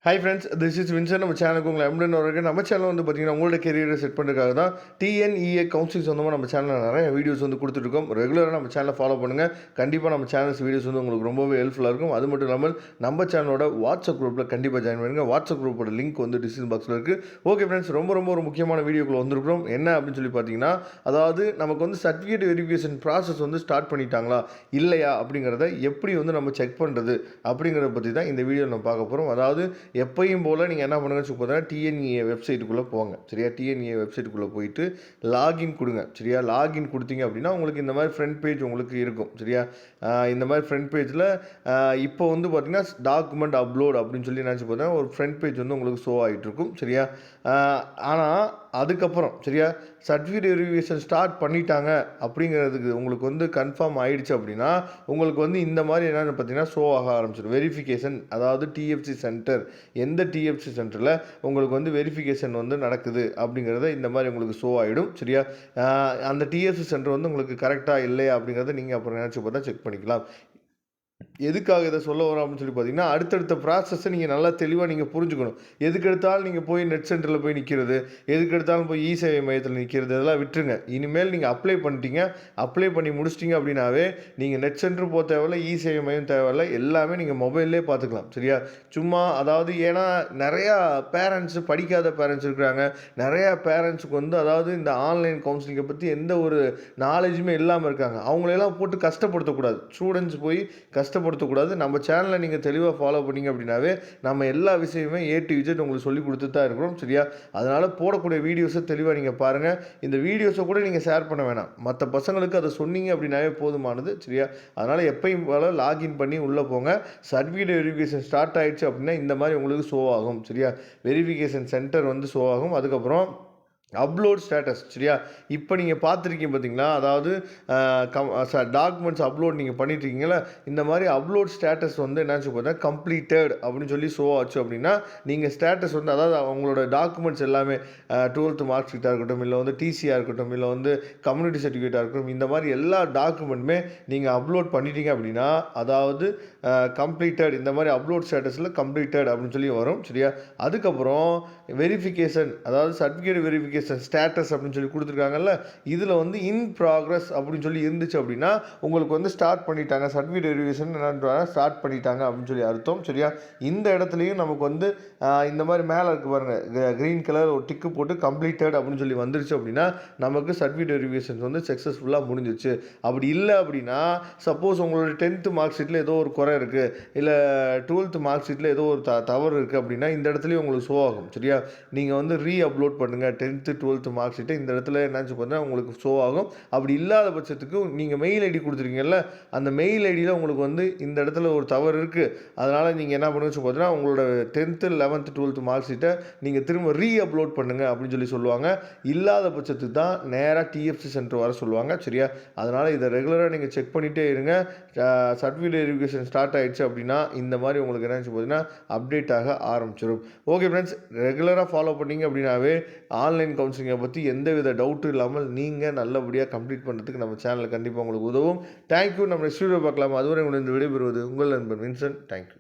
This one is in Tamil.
Hi friends, this is Vinson. நம்ம சேனலுக்கு உங்களை எம்டன் வரைக்கும் நம்ம சேனல் வந்து பார்த்தீங்கன்னா உங்களோட கெரியரை செட் பண்ணுறதுக்காக தான் டிஎன்இஏ கவுன்சிலிங் சொந்தமாக நம்ம சேனலில் நிறைய வீடியோஸ் வந்து கொடுத்துட்ருக்கோம். ரெகுலராக நம்ம சேனலை ஃபாலோ பண்ணுங்கள். கண்டிப்பாக நம்ம சேனல்ஸ் வீடியோஸ் வந்து உங்களுக்கு ரொம்பவே ஹெல்ப்ஃபுல்லாக இருக்கும். அது மட்டும் இல்லாமல் நம்ம சேனலோட வாட்ஸ்அப் குரூப்பில் கண்டிப்பாக ஜாயின் பண்ணுங்க. வாட்ஸ்அப் குரூப்போட லிங்க் வந்து டிஸ்கிரிப்ஷன் பாக்ஸில் இருக்குது. ஓகே ஃப்ரெண்ட்ஸ், ரொம்ப ஒரு முக்கியமான வீடியோக்குள்ள வந்திருக்கிறோம். என்ன அப்படின்னு சொல்லி பார்த்தீங்கன்னா, அதாவது நமக்கு வந்து சர்டிஃபிகேட் வெரிஃபிகேஷன் ப்ராசஸ் வந்து ஸ்டார்ட் பண்ணிட்டாங்களா இல்லையா அப்படிங்கிறத எப்படி வந்து நம்ம செக் பண்ணுறது அப்படிங்கிறத பற்றி தான் இந்த வீடியோ நம்ம பார்க்க போகிறோம். அதாவது எப்பயும் போல் நீங்கள் என்ன பண்ணுங்கன்னு சொல்லி பார்த்தீங்கன்னா, டிஎன்இஏ வெப்சைட்டுக்குள்ளே போங்க. சரியா, டிஎன்இஏ வெப்சைட்டுக்குள்ளே போயிட்டு லாகின் கொடுங்க. சரியா, லாகின் கொடுத்தீங்க அப்படின்னா உங்களுக்கு இந்த மாதிரி ஃப்ரண்ட் பேஜ் உங்களுக்கு இருக்கும். சரியா, இந்த மாதிரி ஃப்ரண்ட் பேஜில் இப்போ வந்து பார்த்தீங்கன்னா டாக்குமெண்ட் அப்லோட் அப்படின்னு சொல்லி நினச்சி பார்த்தீங்கன்னா ஒரு ஃப்ரண்ட் பேஜ் வந்து உங்களுக்கு ஷோ ஆகிட்டு இருக்கும். சரியா, ஆனால் அதுக்கப்புறம் சரியா சர்டிஃபிகேட் வெரிஃபிகேஷன் ஸ்டார்ட் பண்ணிட்டாங்க அப்படிங்கிறதுக்கு உங்களுக்கு வந்து கன்ஃபார்ம் ஆகிடுச்சு அப்படின்னா உங்களுக்கு வந்து இந்த மாதிரி என்னென்னு பார்த்தீங்கன்னா ஷோ ஆக ஆரம்பிச்சிடும். வெரிஃபிகேஷன், அதாவது டிஎஃப்சி சென்டர், எந்த டிஎஃப்சி சென்டரில் உங்களுக்கு வந்து வெரிஃபிகேஷன் வந்து நடக்குது அப்படிங்கிறத இந்த மாதிரி உங்களுக்கு ஷோ ஆகிடும். சரியா, அந்த டிஎஃப்சி சென்டர் வந்து உங்களுக்கு கரெக்டாக இல்லையா அப்படிங்கிறத நீங்கள் அப்புறம் நினச்சி பார்த்தா செக் பண்ணிக்கலாம். எதுக்காக இதை சொல்ல வரோம் அப்படின்னு சொல்லி பார்த்தீங்கன்னா, அடுத்தடுத்த ப்ராசஸை நீங்கள் நல்லா தெளிவாக நீங்கள் புரிஞ்சுக்கணும். எதுக்கெடுத்தாலும் நீங்கள் போய் நெட் சென்டரில் போய் நிற்கிறது, எதுக்கெடுத்தாலும் போய் சேவை மையத்தில் நிற்கிறது, இதெல்லாம் விட்டுருங்க. இனிமேல் நீங்கள் அப்ளை பண்ணிட்டீங்க, அப்ளை பண்ணி முடிச்சிட்டிங்க அப்படின்னாவே நீங்கள் நெட் சென்டர் போக தேவையில்ல, சேவை மையம் தேவையில்ல, எல்லாமே நீங்கள் மொபைல்லே பார்த்துக்கலாம். சரியா, சும்மா அதாவது ஏன்னா நிறையா பேரண்ட்ஸு, படிக்காத பேரண்ட்ஸ் இருக்கிறாங்க. நிறையா பேரண்ட்ஸுக்கு வந்து அதாவது இந்த ஆன்லைன் கவுன்சிலிங்கை பற்றி எந்த ஒரு நாலேஜுமே இல்லாமல் இருக்காங்க. அவங்களையெல்லாம் போட்டு கஷ்டப்படுத்தக்கூடாது. ஸ்டூடெண்ட்ஸ் போய் கஷ்டப்படுத்தக்கூடாது. நம்ம சேனலை நீங்கள் தெளிவாக ஃபாலோ பண்ணிங்க அப்படின்னாவே நம்ம எல்லா விஷயமே ஏ டு இசட் உங்களுக்கு சொல்லி கொடுத்து தான் இருக்கிறோம். சரியா, அதனால் போடக்கூடிய வீடியோஸை தெளிவாக நீங்கள் பாருங்கள். இந்த வீடியோஸை கூட நீங்கள் ஷேர் பண்ண வேணாம், மற்ற பசங்களுக்கு அதை சொன்னீங்க அப்படின்னாவே போதுமானது. சரியா, அதனால் எப்பயும் போல லாகின் பண்ணி உள்ளே போங்க. சர்டிஃபிகேட் வெரிஃபிகேஷன் ஸ்டார்ட் ஆகிடுச்சு அப்படின்னா இந்த மாதிரி உங்களுக்கு ஷோ ஆகும். சரியா, வெரிஃபிகேஷன் சென்டர் வந்து ஷோ ஆகும். அதுக்கப்புறம் அப்லோட் ஸ்டேட்டஸ். சரியா, இப்போ நீங்கள் பார்த்துருக்கீங்க பார்த்தீங்களா, அதாவது டாக்குமெண்ட்ஸ் அப்லோட் நீங்கள் பண்ணிட்டுருக்கீங்களா, இந்த மாதிரி அப்லோட் ஸ்டேட்டஸ் வந்து என்னாச்சு பார்த்தீங்கன்னா கம்ப்ளீட்டட் அப்படின்னு சொல்லி ஷோ ஆச்சு அப்படின்னா நீங்கள் ஸ்டேட்டஸ் வந்து அதாவது அவங்களோட டாக்குமெண்ட்ஸ் எல்லாமே 12th மார்க் ஷீட்டாக இருக்கட்டும், இல்லை வந்து டிசியாக இருக்கட்டும், இல்லை வந்து கம்யூனிட்டி சர்டிஃபிகேட்டாக இருக்கட்டும், இந்த மாதிரி எல்லா டாக்குமெண்ட்டுமே நீங்கள் அப்லோட் பண்ணிட்டீங்க அப்படின்னா அதாவது கம்ப்ளீட்டட், இந்த மாதிரி அப்லோட் ஸ்டேட்டஸில் கம்ப்ளீட்டட் அப்படின்னு சொல்லி வரும். சரியா, அதுக்கப்புறம் வெரிஃபிகேஷன், அதாவது சர்டிஃபிகேட் வெரிஃபிகேஷன் ஸ்டேட்டஸ் அப்படின்னு சொல்லி கொடுத்துருக்காங்கல்ல, இதில் வந்து இன் ப்ராக்ரஸ் அப்படின்னு சொல்லி இருந்துச்சு அப்படின்னா உங்களுக்கு வந்து ஸ்டார்ட் பண்ணிட்டாங்க, சர்டிஃபிகேட் வெரிஃபிகேஷன் ஸ்டார்ட் பண்ணிட்டாங்க அப்படின்னு சொல்லி அர்த்தம். சரியா, இந்த இடத்துலையும் நமக்கு வந்து இந்த மாதிரி மேலே இருக்கு பாருங்கள், க்ரீன் கலர் ஒரு டிக்கு போட்டு கம்ப்ளீட்டட் அப்படின்னு சொல்லி வந்துருச்சு அப்படின்னா நமக்கு சர்டிஃபிகேட் வெரிஃபிகேஷன் வந்து சக்ஸஸ்ஃபுல்லாக முடிஞ்சிச்சு. அப்படி இல்லை அப்படின்னா சப்போஸ் உங்களோட 10th மார்க் ஷீட்டில் ஏதோ ஒரு குறை இருக்குது, இல்லை 12th மார்க் ஷீட்டில் ஏதோ ஒரு தவறு இருக்குது அப்படின்னா இந்த இடத்துலையும் உங்களுக்கு ஷோ ஆகும். சரியா, நீங்கள் வந்து அப்லோட் பண்ணுங்கள் 10th 12th மார்க் ஷீட்டை, இந்த இடத்துல என்னாச்சு பார்த்தீங்கன்னா உங்களுக்கு ஷோ ஆகும். அப்படி இல்லாத பட்சத்துக்கு நீங்கள் மெயில் ஐடி கொடுத்துருக்கீங்கல்ல, அந்த மெயில் ஐடியில் உங்களுக்கு வந்து இந்த இடத்துல ஒரு தவறு இருக்குது, அதனால் நீங்கள் என்ன பண்ணுன்னு பார்த்தீங்கன்னா உங்களோட 10th 11th 12th மார்க் ஷீட்டை நீங்கள் திரும்ப அப்லோட் பண்ணுங்கள் அப்படின்னு சொல்லி சொல்லுவாங்க. இல்லாத பட்சத்துக்கு தான் நேராக டிஎஃப்சி சென்டர் வர சொல்லுவாங்க. சரியா, அதனால் இதை ரெகுலராக நீங்கள் செக் பண்ணிகிட்டே இருங்க. சர்டிஃபிகேட் வெரிஃபிகேஷன் ஸ்டார்ட் ஆகிடுச்சு அப்படின்னா இந்த மாதிரி உங்களுக்கு என்னாச்சு பார்த்தீங்கன்னா அப்டேட் ஆக ஆரம்பிச்சிடும். ஓகே ஃப்ரெண்ட்ஸ், ரெகுலராக ஃபாலோ பண்ணிங்க அப்படின்னாவே ஆன்லைன் கவுன்சிலிங்கை பற்றி எந்தவித டவுட்டும் இல்லாமல் நீங்கள் நல்லபடியாக கம்ப்ளீட் பண்ணுறதுக்கு நம்ம சேனலில் கண்டிப்பாக உங்களுக்கு உதவும். தேங்க்யூ. நம்ம நெக்ஸ்ட் வீடியோ பார்க்கலாம். அதுவரை உங்களிடம் விடைபெறுவது உங்கள் நண்பன் வின்சென்ட். தேங்க்யூ.